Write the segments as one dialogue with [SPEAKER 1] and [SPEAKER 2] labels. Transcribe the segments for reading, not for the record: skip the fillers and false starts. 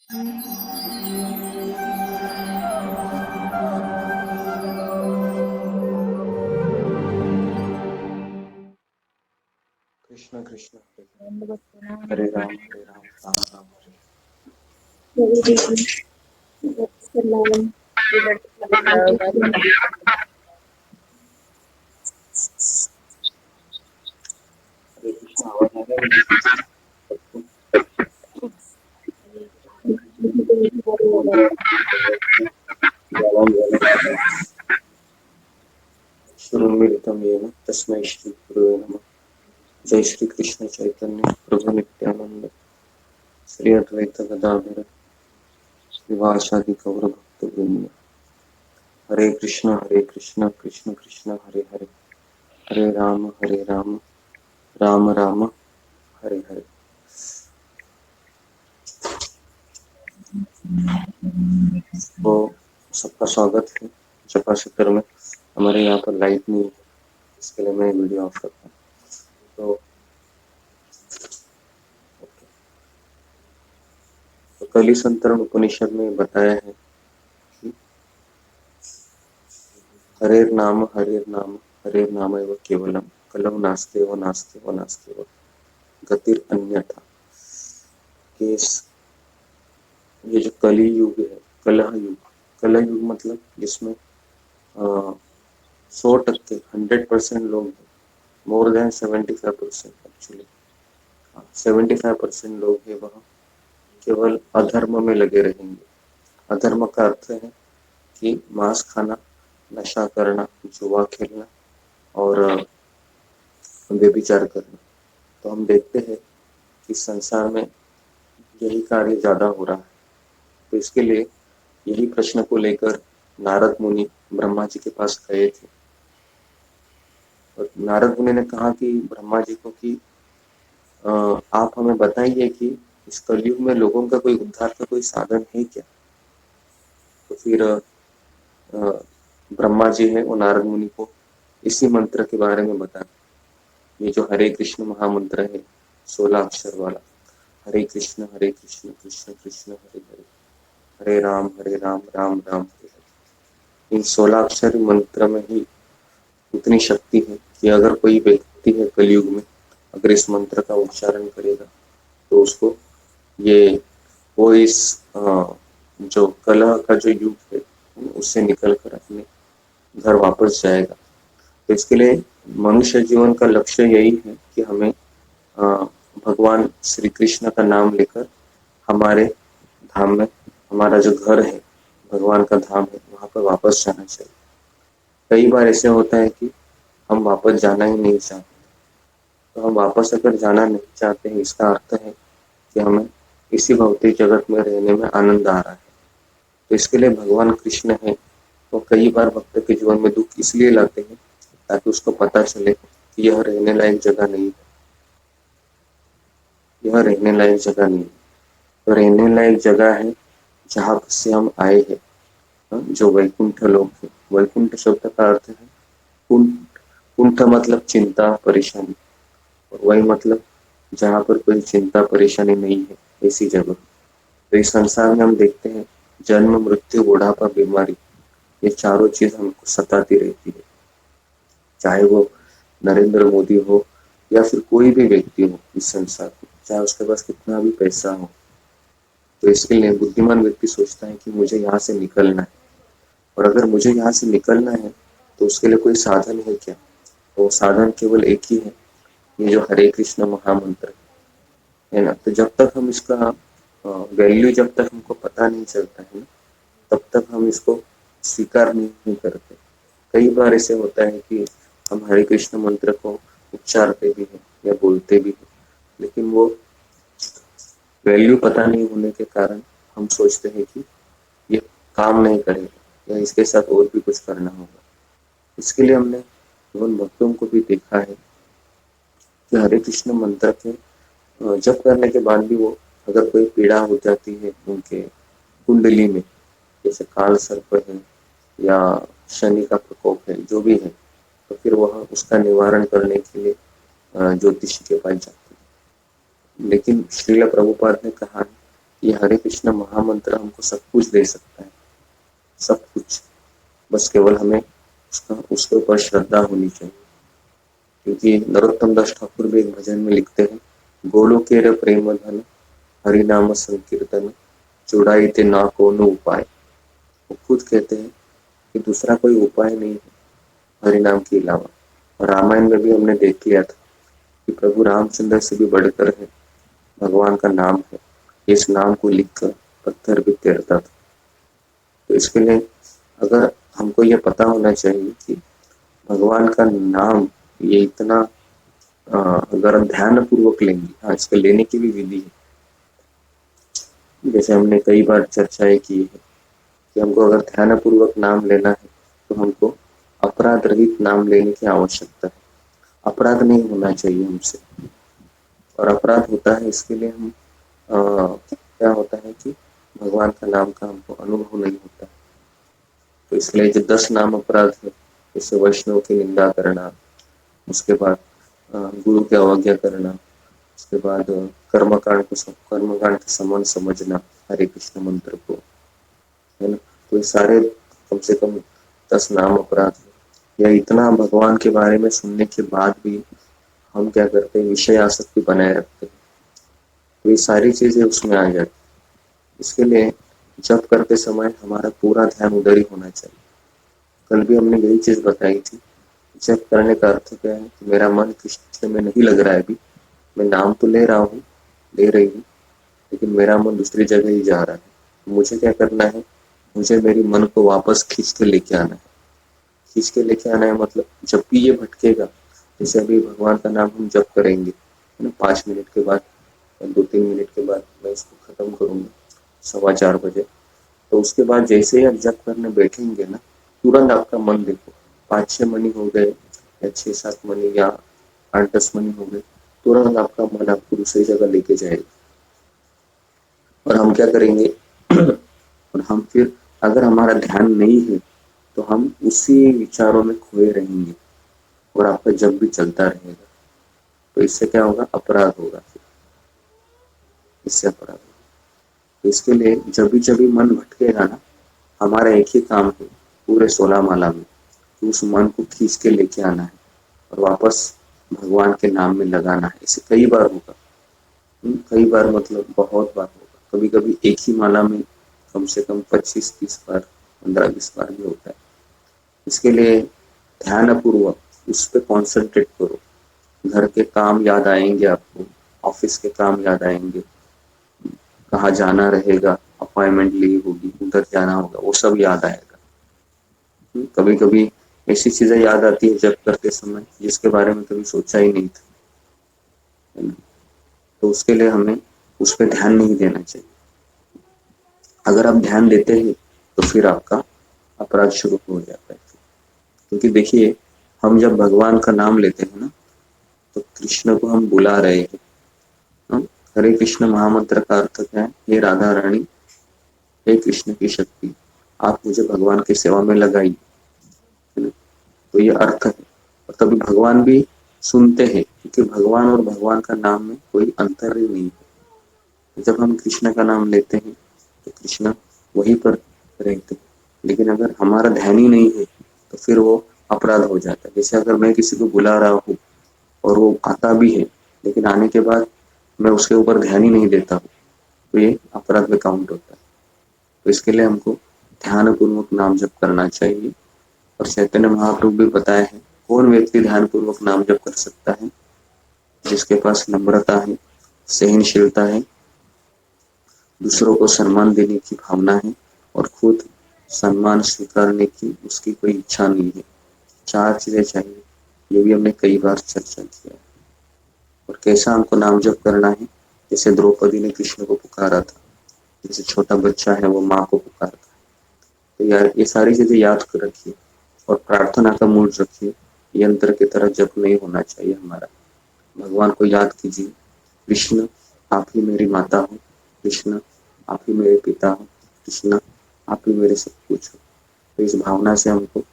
[SPEAKER 1] कृष्ण कृष्ण हरे राम राम राम हरे। हरे कृष्ण आवाज आ रहा है सबको? श्रीमिलितं येन तस्मै श्री गुरुवे नमः। जय श्री कृष्ण चैतन्य प्रभु नित्यानंद श्री अद्वैत गदाधर श्रीवासादि गौर भक्त वृंद। हरे कृष्ण कृष्ण कृष्ण हरे हरे, हरे राम राम राम हरे हरे। तो सबका स्वागत है जपा क्षेत्र में। हमारे यहाँ पर लाइट नहीं है, इसके लिए मैं वीडियो ऑफ करता हूँ। तो कली संतरण उपनिषद में बताया है कि हरेर नाम एवं केवलम कलौ नास्ते व गतिर अन्यथा। ये जो कली युग है, कलह युग मतलब जिसमें 100% 100% लोग, मोर देन 75% एक्चुअली 75% लोग है वह केवल अधर्म में लगे रहेंगे। अधर्म का अर्थ है कि मांस खाना, नशा करना, जुआ खेलना और व्यभिचार करना। तो हम देखते हैं कि संसार में यही कार्य ज्यादा हो रहा है। तो इसके लिए यही प्रश्न को लेकर नारद मुनि ब्रह्मा जी के पास गए थे और नारद मुनि ने कहा कि ब्रह्मा जी को कि आप हमें बताइए कि इस कलयुग में लोगों का कोई उद्धार का कोई साधन है क्या। तो फिर ब्रह्मा जी है वो नारद मुनि को इसी मंत्र के बारे में बता, ये जो हरे कृष्ण महामंत्र है 16 अक्षर वाला, हरे कृष्ण कृष्ण कृष्ण हरे हरे, हरे राम राम राम हरे हरे। इन 16 अक्षर मंत्र में ही उतनी शक्ति है कि अगर कोई व्यक्ति है कलयुग में, अगर इस मंत्र का उच्चारण करेगा तो उसको ये वो इस जो कलह का जो युग है उससे निकल कर अपने घर वापस जाएगा। तो इसके लिए मनुष्य जीवन का लक्ष्य यही है कि हमें भगवान श्री कृष्ण का नाम लेकर हमारे धाम में, हमारा जो घर है भगवान का धाम है, वहां पर वापस जाना चाहिए। कई बार ऐसे होता है कि हम वापस जाना ही नहीं चाहते। तो हम वापस अगर जाना नहीं चाहते हैं, इसका अर्थ है कि हमें इसी भौतिक जगत में रहने में आनंद आ रहा है। तो इसके लिए भगवान कृष्ण है वो कई बार भक्त के जीवन में दुख इसलिए लाते हैं ताकि उसको पता चले कि यह रहने लायक जगह नहीं है, यह रहने लायक जगह नहीं है। तो रहने लायक जगह है जहाँ से हम आए हैं, जो वैकुंठ लोक है। वैकुंठ शब्द का अर्थ है कुंठ। कुंठ मतलब चिंता परेशानी, और वही मतलब जहाँ पर कोई चिंता परेशानी नहीं है, ऐसी जगह। तो इस संसार में हम देखते हैं जन्म मृत्यु बुढ़ापा बीमारी, ये चारों चीज हमको सताती रहती है। चाहे वो नरेंद्र मोदी हो या फिर कोई भी व्यक्ति हो इस संसार में, चाहे उसके पास कितना भी पैसा हो। तो इसके लिए बुद्धिमान व्यक्ति सोचता है कि मुझे यहाँ से निकलना है, और अगर मुझे यहाँ से निकलना है तो उसके लिए कोई साधन है क्या। तो साधन केवल एक ही है, ये जो हरे कृष्ण महामंत्र है ना। तो जब तक हम इसका वैल्यू जब तक हमको पता नहीं चलता है ना, तब तक हम इसको स्वीकार नहीं करते। कई बार ऐसे होता है कि हम हरे कृष्ण मंत्र को उच्चारते भी हैं या बोलते भी हैं, लेकिन वो वैल्यू पता नहीं होने के कारण हम सोचते हैं कि ये काम नहीं करेगा या इसके साथ और भी कुछ करना होगा। इसके लिए हमने उन भक्तों को भी देखा है कि हरे कृष्ण मंत्र के जप करने के बाद भी वो, अगर कोई पीड़ा हो जाती है उनके कुंडली में, जैसे काल सर्प है या शनि का प्रकोप है, जो भी है, तो फिर वह उसका निवारण करने के लिए ज्योतिषी के पास जाते हैं। लेकिन श्रील प्रभुपाद ने कहा ये हरे कृष्ण महामंत्र हमको सब कुछ दे सकता है, सब कुछ। बस केवल हमें उसके ऊपर श्रद्धा होनी चाहिए। क्योंकि नरोत्तम दास ठाकुर भी एक भजन में लिखते हैं, गोलोकेर प्रेम धन हरि नाम संकीर्तन चुड़ाई ते ना कोनो उपाय। वो खुद कहते हैं कि दूसरा कोई उपाय नहीं है हरि नाम के अलावा। और रामायण में भी हमने देख लिया था कि प्रभु रामचंद्र से भी बढ़कर है भगवान का नाम है। इस नाम को लिखकर पत्थर भी तैरता था। तो इसके लिए अगर हमको ये पता होना चाहिए कि भगवान का नाम ये इतना अगर हम ध्यान पूर्वक लेंगे, हाँ इसके लेने की भी विधि है। जैसे हमने कई बार चर्चाएं की है कि हमको अगर ध्यान पूर्वक नाम लेना है तो हमको अपराध रहित नाम लेने की आवश्यकता है। अपराध नहीं होना चाहिए हमसे, और अपराध होता है इसके लिए हम क्या होता है कि भगवान का नाम का हमको अनुभव नहीं होता। तो इसलिए जो 10 नाम अपराध है, जैसे वैष्णव की निंदा करना, उसके बाद गुरु की अवज्ञा करना, उसके बाद कर्मकांड के समान समझना हरे कृष्ण मंत्र को, है ना। तो ये सारे कम से कम 10 नाम अपराध है। या इतना भगवान के बारे में सुनने के बाद भी हम क्या करते हैं, विषय आसक्ति बनाए रखते हैं। तो ये सारी चीजें उसमें आ जाती। इसके लिए जप करते समय हमारा पूरा ध्यान उधर ही होना चाहिए। कल भी हमने यही चीज बताई थी। जप करने का अर्थ क्या है कि मेरा मन कृष्ण में नहीं लग रहा है, अभी मैं नाम तो ले रहा हूँ, ले रही हूँ, लेकिन मेरा मन दूसरी जगह ही जा रहा है। मुझे क्या करना है, मुझे मेरी मन को वापस खींच के लेके आना है। खींच के लेके आना है मतलब जब भी ये भटकेगा, जैसे अभी भगवान का नाम हम जप करेंगे, है ना, 5 मिनट के बाद, 2-3 मिनट के बाद मैं इसको खत्म करूंगा 4:15 बजे। तो उसके बाद जैसे ही आप जप करने बैठेंगे ना, तुरंत आपका मन देखो 5-6 मनी हो गए या 6-7 मनी या 8-10 मनी हो गए, तुरंत आपका मन आपको दूसरी जगह लेके जाएगा। और हम क्या करेंगे और हम फिर अगर हमारा ध्यान नहीं है तो हम उसी विचारों में खोए रहेंगे और आपका जब भी चलता रहेगा। तो इससे क्या होगा, अपराध होगा, फिर इससे अपराध होगा। तो इसके लिए जब भी मन भटकेगा ना, हमारा एक ही काम है पूरे 16 माला में, तो उस मन को खींच के लेके आना है और वापस भगवान के नाम में लगाना है। इसे कई बार होगा, कई बार मतलब बहुत बार होगा। कभी कभी एक ही माला में कम से कम 25-30 बार, 15-20 बार भी होता है। इसके लिए ध्यान पूर्वक उस पर कॉन्सेंट्रेट करो। घर के काम याद आएंगे आपको, ऑफिस के काम याद आएंगे, कहाँ जाना रहेगा, अपॉइंटमेंट ली होगी, उधर जाना होगा, वो सब याद आएगा। कभी कभी ऐसी चीजें याद आती है जब करते समय जिसके बारे में कभी सोचा ही नहीं था, है ना। तो उसके लिए हमें उस पर ध्यान नहीं देना चाहिए। अगर आप ध्यान देते हैं तो फिर आपका अपराध शुरू हो जाता है। क्योंकि देखिए, हम जब भगवान का नाम लेते हैं ना, तो कृष्ण को हम बुला रहे हैं। हरे कृष्ण महामंत्र का अर्थ क्या है, हे राधा रानी, हे कृष्ण की शक्ति, आप मुझे भगवान की सेवा में लगाइए, है ना। तो ये अर्थ है। और तभी भगवान भी सुनते हैं, क्योंकि भगवान और भगवान का नाम में कोई अंतर ही नहीं है। जब हम कृष्ण का नाम लेते हैं तो कृष्ण वहीं पर रहते हैं। लेकिन अगर हमारा ध्यान ही नहीं है तो फिर वो अपराध हो जाता है। जैसे अगर मैं किसी को बुला रहा हूँ और वो आता भी है, लेकिन आने के बाद मैं उसके ऊपर ध्यान ही नहीं देता हूँ, तो ये अपराध में काउंट होता है। तो इसके लिए हमको ध्यान पूर्वक नाम जप करना चाहिए। और चैतन्य महाप्रभु भी बताया है, कौन व्यक्ति ध्यान पूर्वक नाम जप कर सकता है, जिसके पास नम्रता है, सहनशीलता है, दूसरों को सम्मान देने की भावना है और खुद सम्मान स्वीकारने की उसकी कोई इच्छा नहीं है। 4 चीजें चाहिए। ये भी हमने कई बार चर्चा किया है। और कैसा हमको नाम जप करना है, जैसे द्रौपदी ने कृष्ण को पुकारा था, जैसे छोटा बच्चा है वो माँ को पुकारता है। तो यार ये सारी चीजें याद कर रखिए और प्रार्थना का मूड रखिए। यंत्र की तरह जप नहीं होना चाहिए हमारा। भगवान को याद कीजिए, कृष्ण आप ही मेरी माता हो, कृष्ण आप ही मेरे पिता हो, कृष्ण आप ही मेरे सब कुछ हो। तो इस भावना से हमको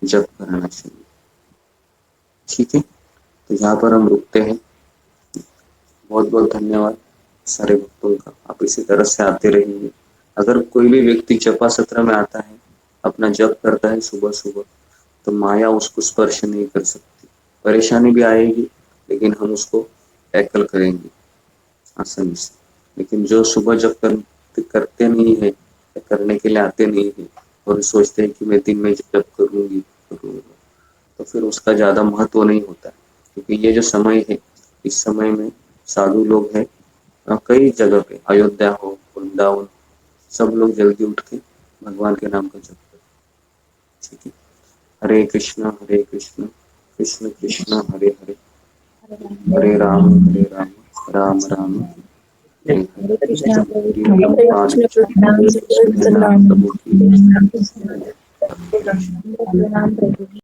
[SPEAKER 1] जप करना चाहिए। ठीक है, तो यहाँ पर हम रुकते हैं। बहुत बहुत धन्यवाद। सारे भक्तों का। आप इसी तरह से आते रहिए। अगर कोई भी व्यक्ति जपा सत्र में आता है, अपना जप करता है सुबह सुबह, तो माया उसको स्पर्श नहीं कर सकती। परेशानी भी आएगी, लेकिन हम उसको टैकल करेंगे आसानी से। लेकिन जो सुबह जप करते नहीं है, या करने के लिए आते नहीं है, और सोचते हैं कि मैं दिन में जप करूंगी, तो फिर उसका ज्यादा महत्व नहीं होता। क्योंकि ये जो समय है, इस समय में साधु लोग हैं कई जगह पे, अयोध्या हो, वृंदावन, सब लोग जल्दी उठ के भगवान के नाम का जप करते। ठीक है। हरे कृष्णा कृष्ण कृष्ण हरे हरे, हरे राम राम राम हरे हरे।
[SPEAKER 2] हरे कृष्णा
[SPEAKER 1] भगवान
[SPEAKER 2] प्रभु
[SPEAKER 1] प्रभु की
[SPEAKER 2] प्रणाम प्रभु।